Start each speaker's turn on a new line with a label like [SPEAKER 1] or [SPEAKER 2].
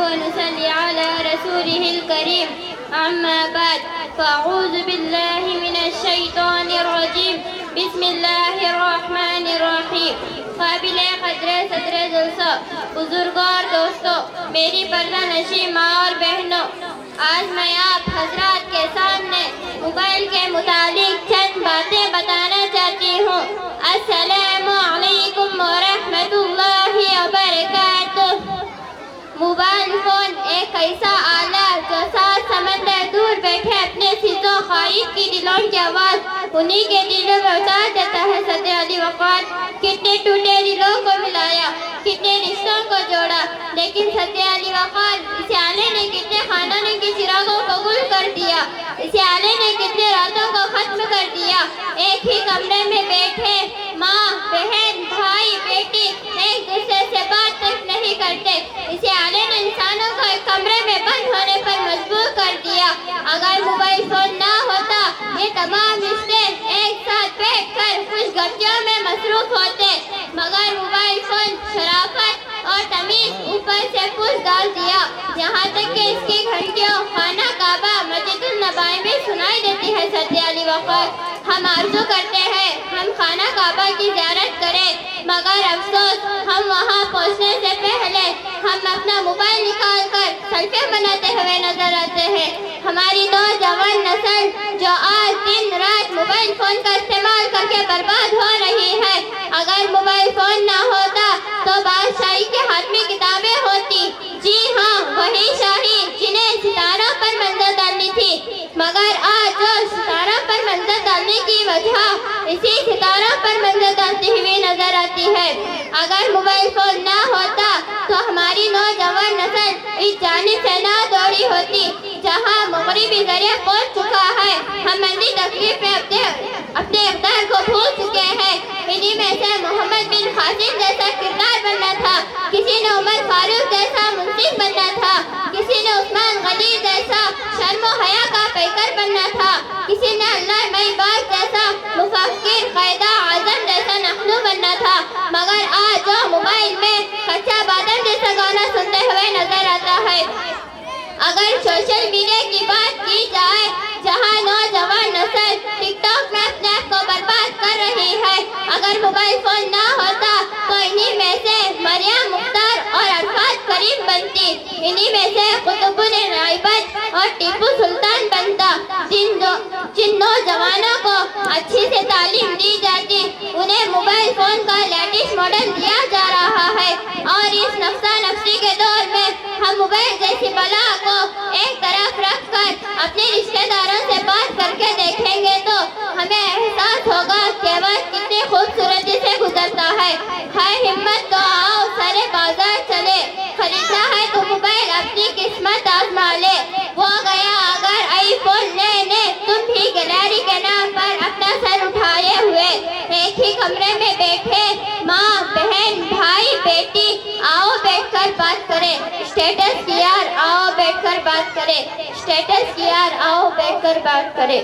[SPEAKER 1] ونصلي على رسوله الكريم أما بعد فأعوذ بالله من الشيطان الرجيم بسم الله الرحمن الرحیم. قابل قدر صدر جلسہ، بزرگوں اور دوستوں، میری پردہ نشین ماں اور بہنوں، آج میں آپ حضرات کے سامنے موبائل کے متعلق چند باتیں بتانا چاہتی ہوں. السلام علیکم ورحمۃ اللہ وبرکاتہ. موبائل فون ایک ایسا آلہ جو 7 سمندر دور بیٹھے اپنے سیزوں خواہش کی دلوں کی آواز انہی کے دلوں میں اتار دیتا ہے. صدر علی وقار کتنے ٹوٹے دلوں کو ملایا، کتنے رشتوں کو جوڑا، لیکن صدر علی وقار اس آلے نے کتنے خاندانوں کی چراغوں کو گل کر دیا، اس آلے نے کتنے راتوں کو ختم کر دیا. ایک ہی کمرے میں بیٹھے ماں، بہن، بھائی، بیٹی ایک دوسرے سے بات تک نہیں کرتے. اس آلے نے انسانوں کو ایک کمرے میں بند ہونے پر مجبور کر دیا. اگر موبائل فون نہ ہوتا یہ تمام رشتے ایک ساتھ بیٹھ کر خوش گپیوں میں مصروف ہوتے، مگر موبائل فون شرافت اور تمیز اوپر سے پوچھ ڈال دیا، یہاں تک کہ اس کی گھنٹیوں خانہ کعبہ مسجد النبی میں سنائی دیتی ہے. صدر علی وقار ہم آرزو کرتے ہیں ہم خانہ کعبہ کی زیارت کریں، مگر افسوس ہم وہاں پہنچنے سے پہلے ہم اپنا موبائل نکال کر سیلفی بناتے ہوئے نظر آتے ہیں. ہماری نوجوان نسل جو آج دن رات موبائل فون کا استعمال کر کے برباد ہو رہی ہے، اگر موبائل فون نہ ہوتا تو بادشاہی کے ہاتھ میں کتابیں ہوتی. جی ہاں، وہی شاہی جنہیں ستاروں پر منظر ڈالنی تھی، مگر آج جو ستاروں پر منظر ڈالنے کی وجہ اسی ستاروں پر منظر ڈالتی ہوئی نظر آتی ہے. اگر موبائل فون نہ ہوتا تو ہماری نوجوان نسل اس جانب سے نہ دوڑی ہوتی جہاں مغربی ذریعہ پہنچ چکا ہے. ہم اندھی تکلیف میں اپنے اقدار کو بھول چکے ہیں. انہی میں سے محمد بن قاسم جیسا کردار بننا تھا، کسی نے عمر فاروق جیسا منصف بننا تھا، کسی نے عثمان غنی جیسا شرم و حیا کا پیکر بننا تھا، کسی نے علامہ اقبال جیسا مفکر قائد اعظم جیسا نخلو بننا تھا، مگر آج جو موبائل میں کچا بادام جیسا گانا سنتے ہوئے نظر آتا ہے. اگر سوشل میڈیا کی بات کی جائے جہاں نوجوان نسل ٹک ٹاک میں اپنے آپ کو برباد کر رہی ہے، اگر موبائل فون نہ ہوتا تو انہی میں سے مریم مختار اور عرفات کریم بنتی، انہی میں سے قطب العباد اور ٹیپو سلطان بنتا. جن نوجوانوں کو اچھی سے تعلیم دی جاتی انہیں موبائل فون کا لیٹسٹ ماڈل دیا جا رہا ہے، اور اس نفسا نفسی کے دور میں ہم موبائل جیسی بلا کو ایک طرف رکھ کر اپنے رشتہ داروں سے بات کر کے دیکھیں گے تو ہمیں احساس ہوگا کہ وقت کتنی خوبصورتی سے گزرتا ہے. ہمت تو آؤ سارے بازار چلے، خریدنا ہے تو موبائل اپنی قسمت آزما لے. وہ گیا اگر آئی فون لینے، تم بھی گیلری کے نام پر اپنا سر اٹھائے ہوئے ایک ہی کمرے میں بیٹھے ماں، بہن، بھائی، بیٹی آؤ بیٹھ کر بات کریں. اسٹیٹس کی یار آؤ بیٹھ کر بات کریں، اسٹیٹس کی یار آؤ بیٹھ کر بات کریں.